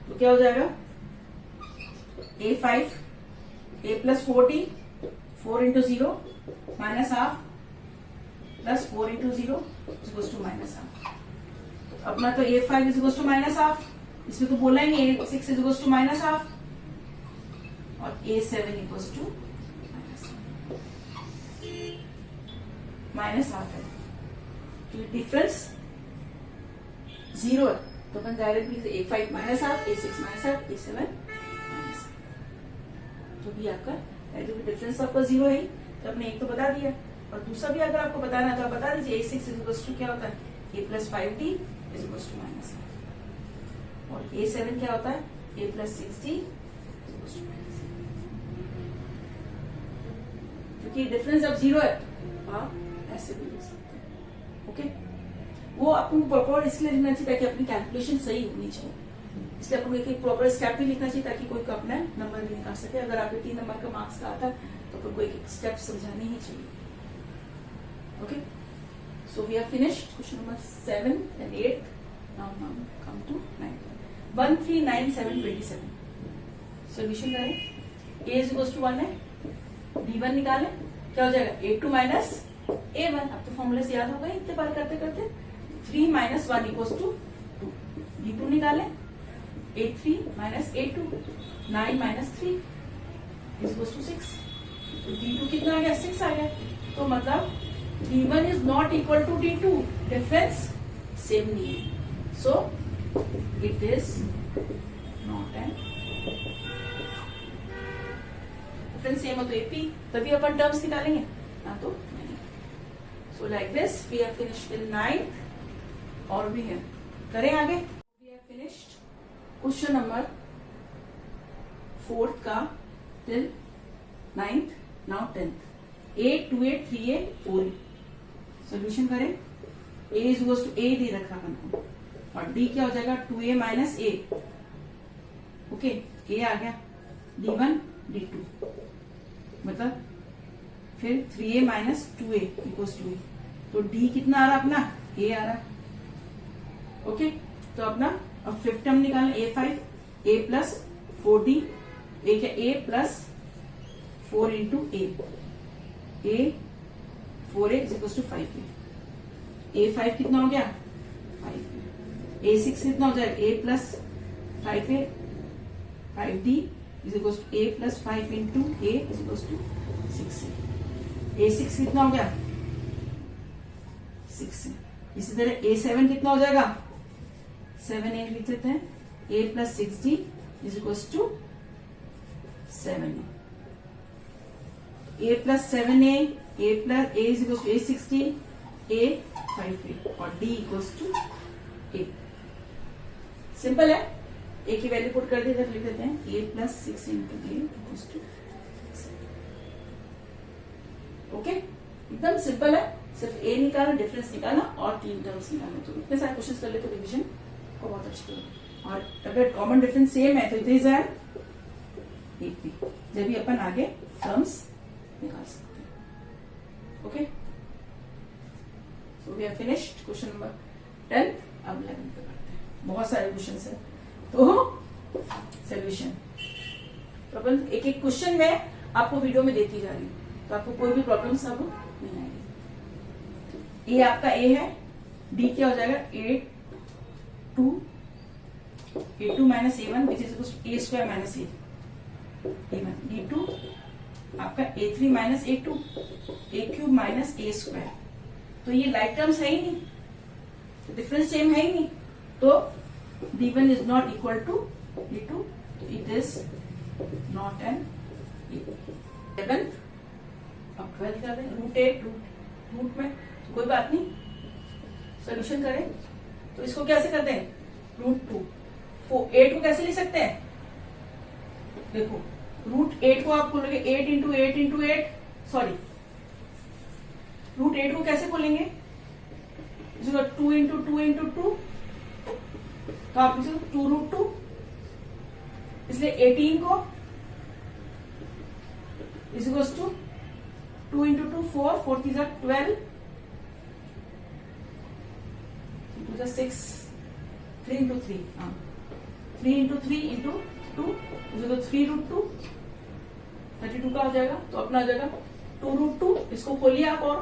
तो क्या हो जाएगा? A5 A plus 4D 4 into 0 -half plus 4 into 0 is equal to -half. अपना तो A5 is equal to -half, इसमें तो बोला ही नहीं। A6 is equal to -half और A7 इक्वल टू -हाफ है, तो डिफरेंस 0 है। तो अपन directly A5 -half, A6 -half, A7 -half. तो भी आपका डिफरेंस आपका 0 है, तो आपने एक तो बता दिया, और दूसरा भी अगर आपको बताना है तो आप बता दीजिए। A6 इज इक्वल टू क्या होता है? A plus 5D is equal to -half, और A7 क्या होता है? A plus 6D is equal to -half. क्योंकि डिफरेंस अब 0 है, आप ऐसे भी लिख सकते हैं। ओके, वो आपको प्रॉपर इसलिए लिखना चाहिए ताकि अपनी कैलकुलेशन सही होनी चाहिए, इसलिए आपको एक प्रॉपर स्टेप भी लिखना चाहिए ताकि कोई अपना नंबर भी निकाल सके। अगर आपके 3 नंबर का मार्क्स का आता है तो आपको एक स्टेप समझाने ही चाहिए। Okay, so we have finished question number 7 and 8। Now come to 9। 1 3 9 7 27 solution करें। A इज इक्वल टू 1 है, D1 निकालें, क्या हो जाएगा? A2 minus A1। अब तो फॉर्मूले से याद हो गए इतने बार करते करते। 3 माइनस 1 इक्वल टू 2। D2 निकालें, A3 minus A2, 9 minus 3 is equal to 6। तो D2 कितना आ गया? 6 आ गया। तो मतलब D1 is not equal to D2, difference same नहीं है, so it is not an. Difference same हो तो AP, तभी अपन टर्म्स निकालेंगे, ना तो नहीं। So like this we have finished till 9th, और भी है, करें आगे। We have finished question number 4th का till 9th, now 10th। A 2A 3A 4A solution करें। A is equal to A दे रखा अपन को, और D क्या हो जाएगा? 2A minus A। Okay, A आ गया, D1 D2, मतलब फिर 3A minus 2A equal to A। तो D कितना आ रहा अपना? A आ रहा। ओके, तो अपना अब फिफ्थ टर्म निकालें। A5 A plus 4D, A क्या? A plus 4 into A 4A is equal to 5A। A5 कितना हो गया? 5A। A6 कितना हो जाएगा? A plus 5A 5D is equal to A plus 5 into A is equal to 6A। A6 कितना हो गया? 6A। इसी तरह A7 कितना हो जाएगा? 7A लिख देते हैं। A plus 6D is equal to 7A। A plus 7A, A plus A is equal to A60, A 5A, और D equal to A। Simple है। ए की वैल्यू पुट कर दी, इधर लिख देते हैं a plus 6 into a equals to 7। Okay, एकदम सिंपल है, सिर्फ ए निकालना, डिफरेंस निकालना और 3 टर्म्स निकालना। तो इतने सारे क्वेश्चन कर ले तो डिवीजन को बहुत अच्छी होगी। और अगर कॉमन डिफरेंस सेम है तो इट इज एन एपी, जब भी अपन आगे टर्म्स निकाल सकते हैं। Okay, so we are finished question number 10। अब 11 पे करते हैं, बहुत सारे क्वेश्चन है तो सोल्यूशन। तो अपन एक एक क्वेश्चन में आपको वीडियो में देती जा रही हूँ, तो आपको कोई भी प्रॉब्लम अब नहीं आएगी। ए आपका ए है, डी क्या हो जाएगा a2 minus a1 which is a square minus a1। d2 आपका a3 minus a2 a cube minus a square. तो ये लाइक टर्म्स है ही नहीं, डिफरेंस सेम है ही नहीं, तो d1 is not equal to d2, it is not an A. अब 12 कर रहे हैं, रूट में तो कोई बात नहीं, सोल्यूशन करें तो इसको कैसे करते हैं, √2। 8 को कैसे लिख सकते हैं, देखो √8 को आप खोलोगे 8 इंटू 8 इंटू 8, सॉरी √8 को कैसे खोलेंगे, 2 इंटू 2 इंटू 2, तो आप लिख सकते 2√2। इसलिए 18 को is equals to 2 into 2 4, 4 3 12, 2 6, 3 into 3, 3 into 3 into 2 3√2, 32 का हो जाएगा। तो अपना आ जाएगा 2√2, इसको खोलिए आप और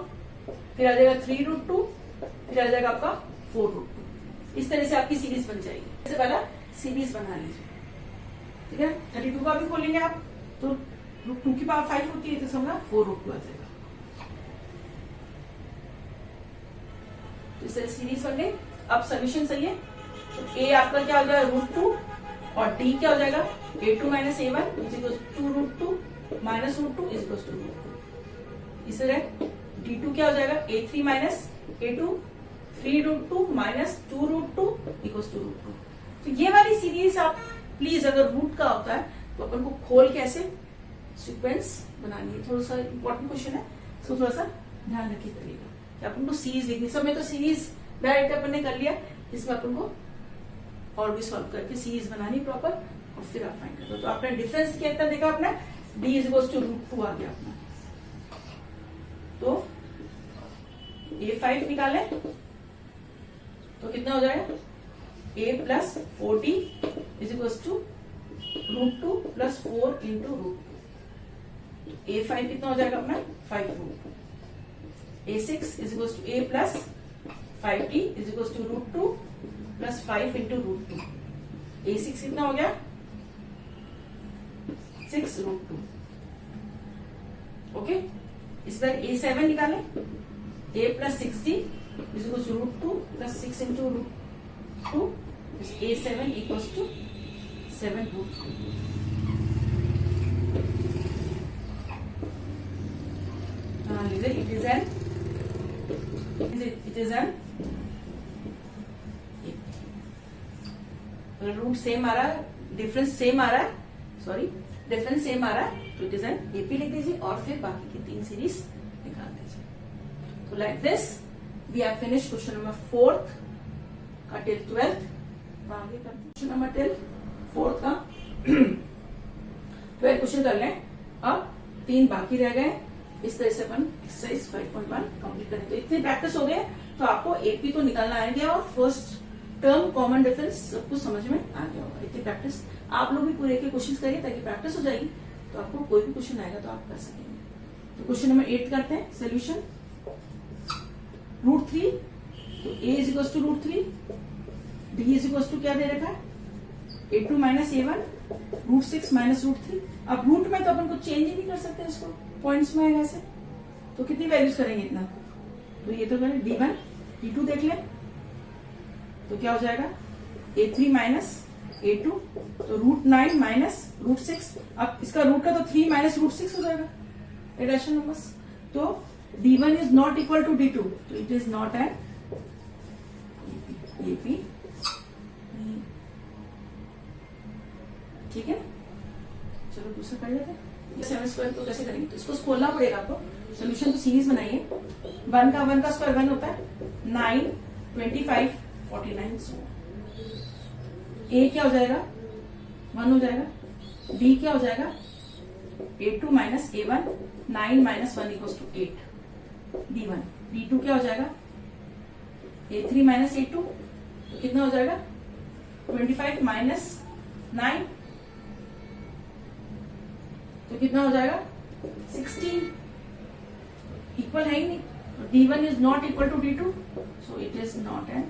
फिर आ जाएगा 3√2, फिर आ जाएगा आपका 4√2। इस तरह से आपकी सीरीज बन जाएगी। इससे पहला सीरीज बना लीजिए, ठीक है। 32 का भी खोलेंगे आप तो √2 की पावर 5 होती है, तो समझा 4√2 आ जाएगा। तो इस तरह सीरीज बन गई। अब सोल्यूशन सही है, तो ए आपका क्या हो जाएगा √2 और डी क्या हो जाएगा a2 minus a1 is equal to √2 minus √2 is equal to √2। इस तरह d2 क्या हो जाएगा a3 minus a2 3√2 minus 2√2 equal to √2। तो ये वाली सीरीज आप प्लीज, अगर रूट का होता है तो अपन को खोल के ऐसे सीक्वेंस बनानी है। थोड़ा सा इंपॉर्टेंट क्वेश्चन है, तो थोड़ा सा ध्यान रखिए करिएगा कि अपन को सीरीज लिखनी। समय तो सीरीज डायरेक्ट अपन ने कर लिया, इसमें अपन को और भी सॉल्व करके सीरीज बनानी प्रॉपर और फिर आप फाइंड करते हो। तो आपने डिफरेंस कितना देखा, आपने d इज इक्वल टू √2 आ गया अपना। तो a5 निकालें तो कितना हो जाएगा a plus 4d is equal to √2 plus 4 into √2। a5 कितना हो जाएगा अपना 5√2। a6 is equal to a plus 5d is equal to √2 plus 5 into √2। a6 कितना हो गया 6√2। ओके, इस बार a7 निकालें, a plus 6d is equal to √2 plus 6 into √2, a7 equal to 7√2। It is an root same आ रहा है, डिफरेंस सेम आ रहा है, सॉरी डिफरेंस सेम आ रहा है, तो इट इज एन एपी लिख दीजिए और फिर बाकी की 3 सीरीज निकाल दीजिए। तो like this we have finish question number 4th का टिल 12th। आगे करते हैं क्वेश्चन नंबर 10 4th का 12 क्वेश्चन कर लें। अब 3 बाकी रह गए, इस तरह से अपन एक्सरसाइज 5.1 कंप्लीट करें। तो इतने प्रैक्टिस हो गए तो आपको एपी तो निकालना आ गया और फर्स्ट टर्म कॉमन डिफरेंस सब कुछ समझ में आ गया होगा। इतनी प्रैक्टिस आप लोग भी पूरे की कोशिश करिए ताकि प्रैक्टिस हो जाएगी, तो आपको कोई भी क्वेश्चन आएगा तो आप कर सकेंगे। तो क्वेश्चन नंबर 8 करते हैं सोल्यूशन। √3, तो a is equal to √3, d is equal to क्या दे रखा है a2 माइनस a1, √6 माइनस √3। अब रूट में तो अपन को चेंज ही नहीं कर सकते, इसको पॉइंट्स में आएगा ऐसे, तो कितनी वैल्यूज करेंगे इतना, तो ये तो करें d1 d2 देख लें, तो क्या हो जाएगा a3 माइनस a2, तो √9 माइनस √6। अब इसका रूट का तो 3 माइनस √6 हो जाएगा एडिशन नंबर्स। तो d1 is not equal to d2, तो it is not an AP. 1 ठीक है, चलो दूसरा कर लेते हैं। 7 स्क्वायर तो कैसे करेंगे, तो इसको खोलना पड़ेगा आपको। सोल्यूशन तो सीरीज बनाइए। 1 का स्क्वायर 1 होता है, 9, 25, 49। ए क्या हो जाएगा, 1 हो जाएगा। बी क्या हो जाएगा, A2 minus A1, 9 minus 1 equals to 8। B1, B2 क्या हो जाएगा, A3 माइनस A2, तो कितना हो जाएगा, 25 माइनस 9, तो कितना हो जाएगा, 16। इक्वल है ही नहीं। D1 is not equal to D2, so it is not an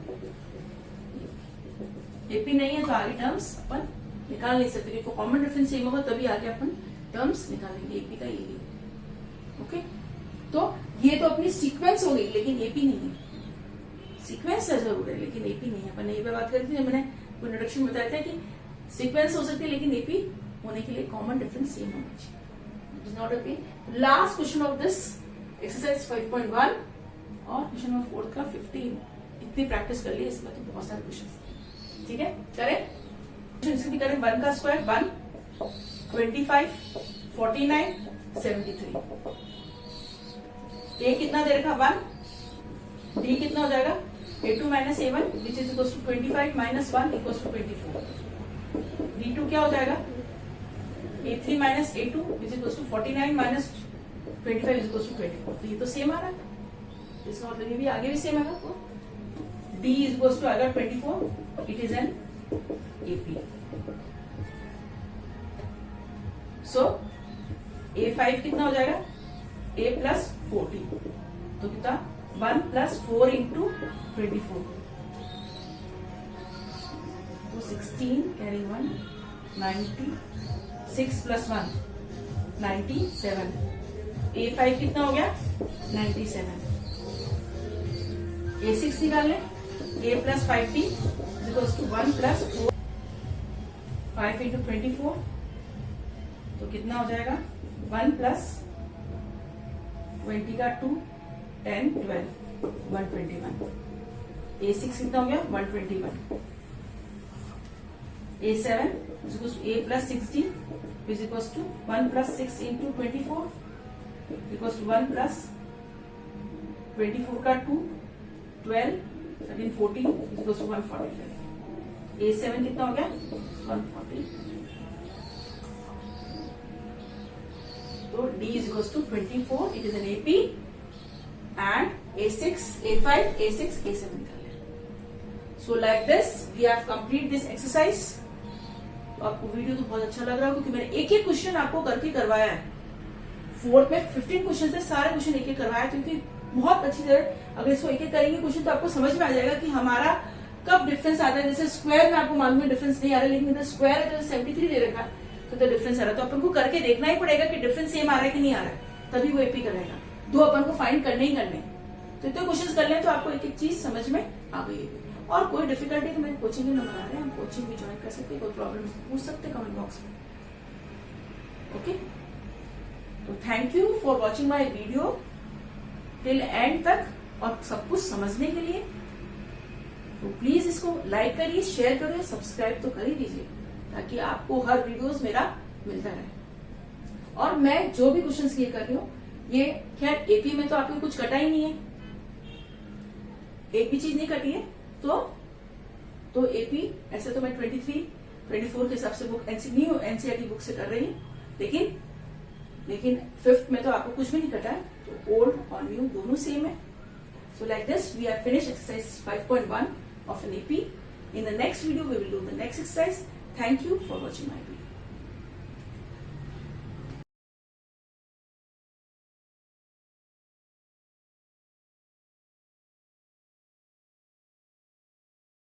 AP नहीं है, तो आगे टर्म्स अपन निकाल नहीं सकते, क्योंकि कॉमन डिफरेंस सेम होगा तभी आगे अपन टर्म्स निकालेंगे। AP का ये ओके। तो ये तो अपनी सीक्वेंस हो गई, लेकिन AP नहीं है। सीक्वेंस जरूर है लेकिन AP नहीं है। अपन ये पे बात करते थे, मैंने इंट्रोडक्शन में बताया था कि सीक्वेंस हो सकती है लेकिन AP होने के लिए कॉमन डिफरेंस सेम होना चाहिए। It is not AP। Last question of this exercise 5.1 और क्वेश्चन नंबर 4 का 15। इतनी प्रैक्टिस कर ली, इसमें तो बहुत सारे क्वेश्चन। ठीक है, करें इसको भी करें। 1 का स्क्वायर 1, 25, 49, 73। ए कितना दे रखा 1, डी कितना हो जाएगा A2 minus A1 which is equal to 25 minus 1 equal to 24। D2 क्या हो जाएगा, A3 minus A2 which equal to 49 minus 25 is equal to 24। तो ये तो सेम आ रहा है, इसका मतलब ये भी आगे भी सेम आएगा। D इज इक्वल टू आएगा 24, it is N AP। So A5 कितना हो जाएगा, A प्लस 40, तो कितना 1 प्लस 4 इंटू 24, तो 16 कैरी 1, 90, 6 प्लस 1 97। A5 कितना हो गया 97। A6 निकाल लें, A plus 5T equals to 1 plus 4, 5 into 24, तो कितना हो जाएगा 1 प्लस 20 का 2, 10, 12, 121। A6 कितना हो गया 121। A7 is equals to A plus 16 is equals to 1 plus 6 into 24 equals to 1 plus 24 का 2, 12, 13, 14 इज इक्वल्स टू 145। A7 कितना हो गया 140। तो D is equals to 24. It is an AP and A6, A5, A6, A7 कर ले। So like this we have complete this exercise. तो आपको वीडियो तो बहुत अच्छा लग रहा होगा क्योंकि मैंने एक एक क्वेश्चन आपको करके करवाया है। 4th में 15 क्वेश्चन थे, सारे क्वेश्चन एक एक करवाया क्योंकि बहुत अच्छी तरह अगर इसको एक एक करेंगे क्वेश्चन तो आपको समझ में आ जाएगा कि हमारा कब डिफरेंस आता है। जैसे स्क्वायर में आपको मालूम है डिफरेंस नहीं आ रहा, लेकिन इधर स्क्वायर है तो 73 दे रखा तो डिफरेंस आ रहा है। तो अपन को करके देखना ही पड़ेगा कि डिफरेंस सेम आ रहा है कि नहीं आ रहा है, तभी वो एपी करेगा। 2 अपन को फाइंड करने ही करने। तो इतने क्वेश्चन कर लें तो आपको एक एक चीज समझ में आ गई है। और कोई डिफिकल्टी तो मेरे कोचिंग में नंबर आ रहे हैं, हम कोचिंग भी ज्वाइन कर सकते हैं, कोई प्रॉब्लम पूछ सकते हैं कमेंट बॉक्स में। ओके, तो thank you for watching my video till and तक और सब कुछ समझने के लिए। तो प्लीज इसको लाइक करिए, शेयर करिए, सब्सक्राइब तो कर ही दीजिए ताकि आपको हर वीडियोस मेरा मिलता रहे। और मैं जो भी क्वेश्चन क्लियर कर रही हूँ ये खैर एपी में तो आपको कुछ कटा ही नहीं है, एक भी चीज नहीं कटी है। तो एपी ऐसे तो मैं 23, 24 के हिसाब से बुक न्यू एनसीईआरटी बुक से कर रही हूँ, लेकिन 5th में तो आपको कुछ भी नहीं कटा है। तो ओल्ड और न्यू दोनों सेम है। So like this we have finished exercise 5.1 of an AP. In the next video we will do the next exercise. Thank you for watching my video.